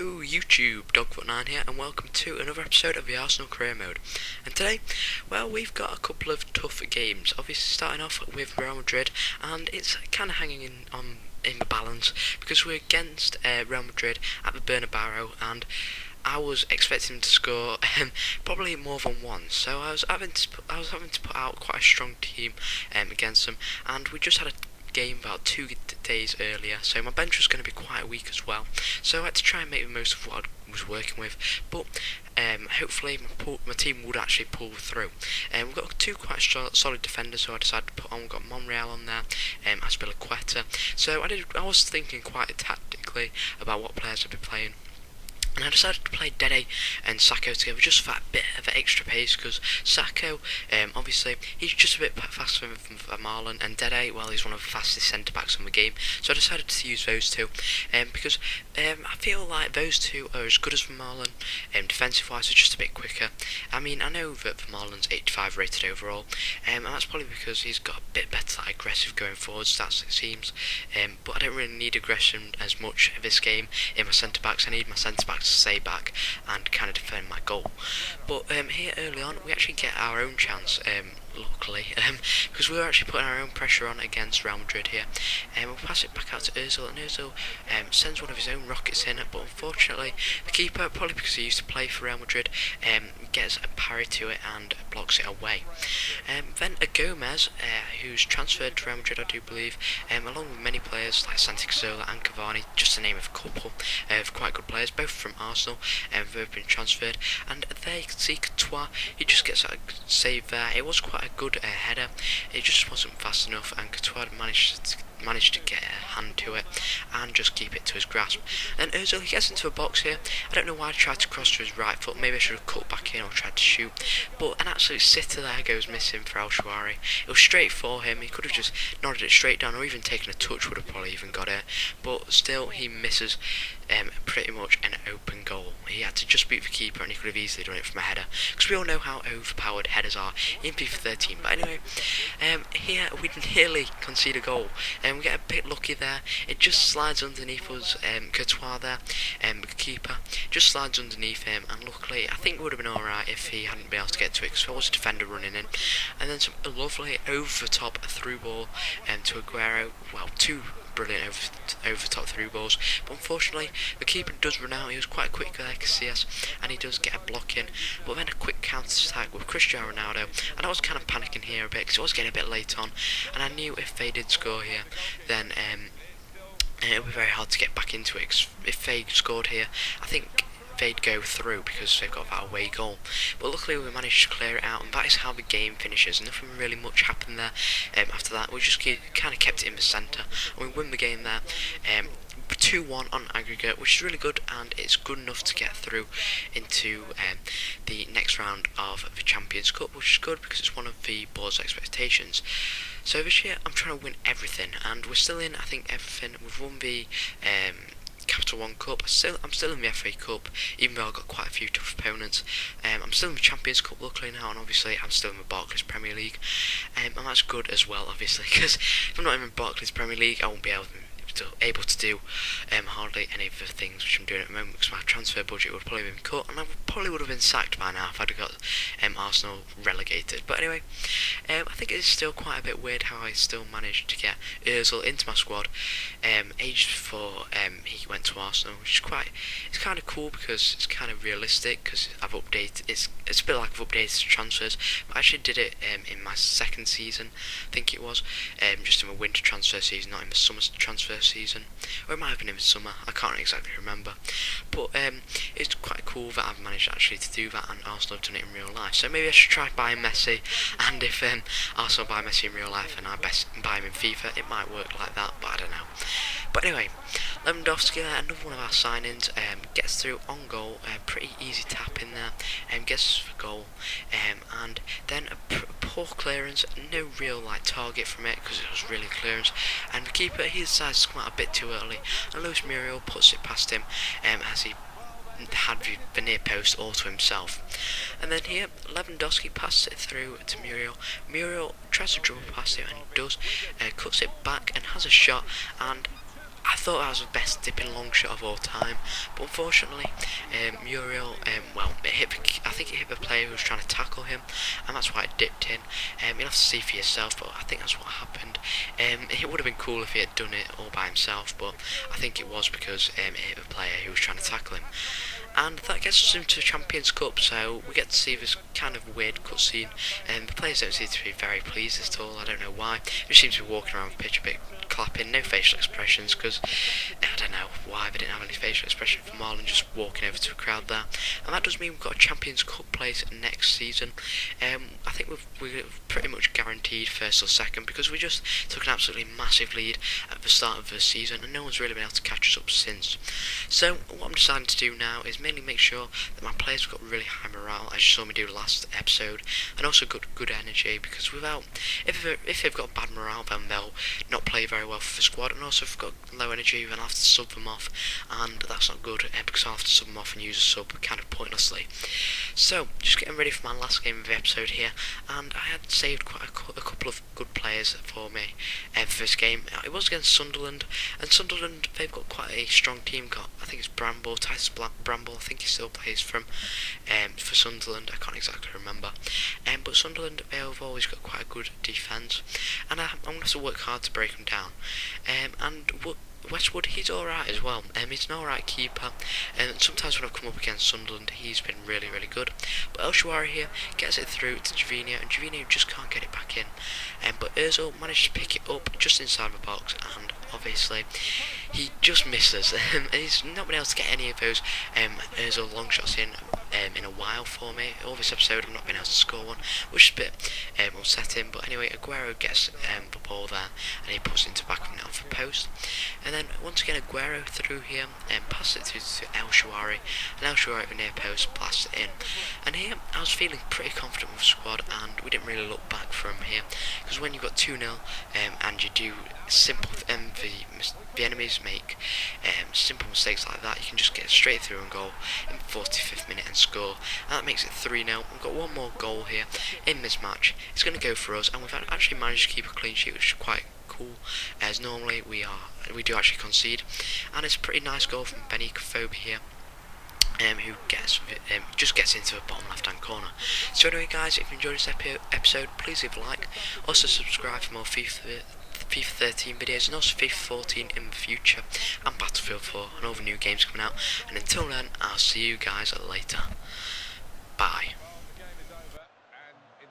Hello YouTube, Dogfoot9 here, and welcome to another episode of the Arsenal Career Mode. And today, well, we've got a couple of tough games. Obviously starting off with Real Madrid, and it's kind of hanging in the balance because we're against Real Madrid at the Bernabeu, and I was expecting them to score probably more than once, so I was having to put out quite a strong team against them, and we just had a game about 2 days earlier, so my bench was going to be quite weak as well, so I had to try and make the most of what I was working with, but hopefully my team would actually pull through. We've got two quite solid defenders, so I decided to put on. We've got Monreal on there, Aspilicueta, so I was thinking quite tactically about what players I'd be playing. And I decided to play Dede and Sacco together just for that bit of extra pace, because Sacco, obviously, he's just a bit faster than Marlon, and Dede, well, he's one of the fastest centre-backs in the game, so I decided to use those two, because I feel like those two are as good as Marlon, defensive-wise, they're just a bit quicker. I mean, I know that Marlon's 85 rated overall, and that's probably because he's got a bit better aggressive going forwards, that's it seems, but I don't really need aggression as much in this game in my centre-backs. I need my centre-backs to stay back and kind of defend my goal. But here early on, we actually get our own chance, luckily, because we were actually putting our own pressure on against Real Madrid here. We'll pass it back out to Ozil, and Ozil sends one of his own rockets in, but unfortunately the keeper, probably because he used to play for Real Madrid, gets a parry to it and blocks it away. Then a Gomez, who's transferred to Real Madrid, I do believe, along with many players like Santi Cazorla and Cavani, just to name a couple of quite good players, both from Arsenal, they've been transferred. And there you can see Courtois, he just gets a save there. It was quite a good header, it just wasn't fast enough, and Courtois managed to get a hand to it and just keep it to his grasp. Then Ozil, he gets into a box here. I don't know why I tried to cross to his right foot. Maybe I should have cut back in or tried to shoot, but an absolute sitter there goes missing for El Shaarawy. It was straight for him. He could have just nodded it straight down, or even taken a touch would have probably even got it, but still he misses pretty much an open goal. He had to just beat the keeper, and he could have easily done it from a header, because we all know how overpowered headers are in FIFA 13. But anyway, here we nearly concede a goal, and we get a bit lucky there. It just slides underneath us, Courtois there, the keeper just slides underneath him, and luckily I think it would have been alright if he hadn't been able to get to it, because there was a defender running in. And then some lovely over the top through ball to Aguero. Well, two brilliant over the top through balls, but unfortunately the keeper does run out. He was quite quick there, Casillas, and he does get a block in, but then a quick counter attack with Cristiano Ronaldo, and I was kind of panicking here a bit because it was getting a bit late on, and I knew if they did score here, then it would be very hard to get back into it, because if they scored here, I think they'd go through because they've got that away goal. But luckily we managed to clear it out, and that is how the game finishes. Nothing really much happened there. After that, we just kind of kept it in the centre, and we win the game there. 2-1 on aggregate, which is really good, and it's good enough to get through into the next round of the Champions Cup, which is good because it's one of the board's expectations. So this year I'm trying to win everything, and we're still in, I think, everything. We've won the Capital One Cup. I'm still in the FA Cup, even though I've got quite a few tough opponents. I'm still in the Champions Cup luckily now, and obviously I'm still in the Barclays Premier League, and that's good as well, obviously, because if I'm not in the Barclays Premier League, I won't be able to do hardly any of the things which I'm doing at the moment, because my transfer budget would probably have been cut, and I probably would have been sacked by now if I'd have got Arsenal relegated. But anyway, I think it's still quite a bit weird how I still managed to get Ozil into my squad ages before he went to Arsenal, which is it's kind of cool because it's kind of realistic, because I've updated, it's a bit like I've updated transfers, but I actually did it in my second season, I think it was, just in the winter transfer season, not in the summer transfer season, or it might have been in the summer, I can't exactly remember, but it's quite cool that I've managed actually to do that, and Arsenal have done it in real life. So maybe I should try buying Messi, and if Arsenal buy Messi in real life and I buy him in FIFA, it might work like that, but I don't know. But anyway, Lewandowski, another one of our signings, gets through on goal, pretty easy tap in there, gets the goal, and then a poor clearance, no real target from it because it was really clearance, and the keeper, he decides to come out a bit too early, and Luis Muriel puts it past him as he had the near post all to himself. And then here Lewandowski passes it through to Muriel. Muriel tries to dribble past it, and does, cuts it back and has a shot, and I thought that was the best dipping long shot of all time, but unfortunately, Muriel, well, I think it hit the player who was trying to tackle him, and that's why it dipped in. You'll have to see for yourself, but I think that's what happened. It would have been cool if he had done it all by himself, but I think it was because it hit the player who was trying to tackle him. And that gets us into the Champions Cup, so we get to see this kind of weird cutscene, and the players don't seem to be very pleased at all. I don't know why. They seem to be walking around the pitch a bit clapping, no facial expressions, because I don't know why they didn't have any facial expression for Marlon just walking over to a crowd there. And that does mean we've got a Champions Cup place next season. I think we're pretty much guaranteed first or second, because we just took an absolutely massive lead at the start of the season, and no one's really been able to catch us up since. So what I'm deciding to do now is mainly make sure that my players have got really high morale, as you saw me do last episode, and also good energy, because if they've got bad morale, then they'll not play very well for the squad, and also if they've got low energy, then I'll have to sub them off, and that's not good, because I'll have to sub them off and use a sub kind of pointlessly. So, just getting ready for my last game of the episode here, and I had saved quite a couple of good players for me for this game. It was against Sunderland, and Sunderland, they've got quite a strong team. I think it's Bramble, Titus Bramble, I think he still plays for Sunderland, I can't exactly remember. But Sunderland, they've always got quite a good defence, and I'm going to have to work hard to break them down. And Westwood, he's alright as well. He's an alright keeper, and sometimes when I've come up against Sunderland, he's been really good. But El Shawari here gets it through to Jovino, and Jovino just can't get it back in. But Ozil managed to pick it up just inside the box, and obviously he just misses. He's not been able to get any of those Ozil long shots in a while for me. All this episode I've not been able to score one, which is a bit upsetting. But anyway, Aguero gets the ball there, and he puts it into the back of the net off the post. And then once again Aguero through here and passes it through to El Shawari, and El Shawari at the near post blasts it in. And here I was feeling pretty confident with the squad, and we didn't really look back from here, because when you've got 2-0 and you do simple the enemies make simple mistakes like that, you can just get straight through and goal in the 45th minute and score, and that makes it 3-0. We've got one more goal here in this match. It's going to go for us, and we've actually managed to keep a clean sheet, which is quite cool, as normally we do actually concede. And it's a pretty nice goal from Benny Kofobi here, who just gets into the bottom left hand corner. So anyway guys, if you enjoyed this episode, please leave a like, also subscribe for more FIFA 13 videos, and also FIFA 14 in the future, and Battlefield 4 and all the new games coming out. And until then, I'll see you guys later. Bye.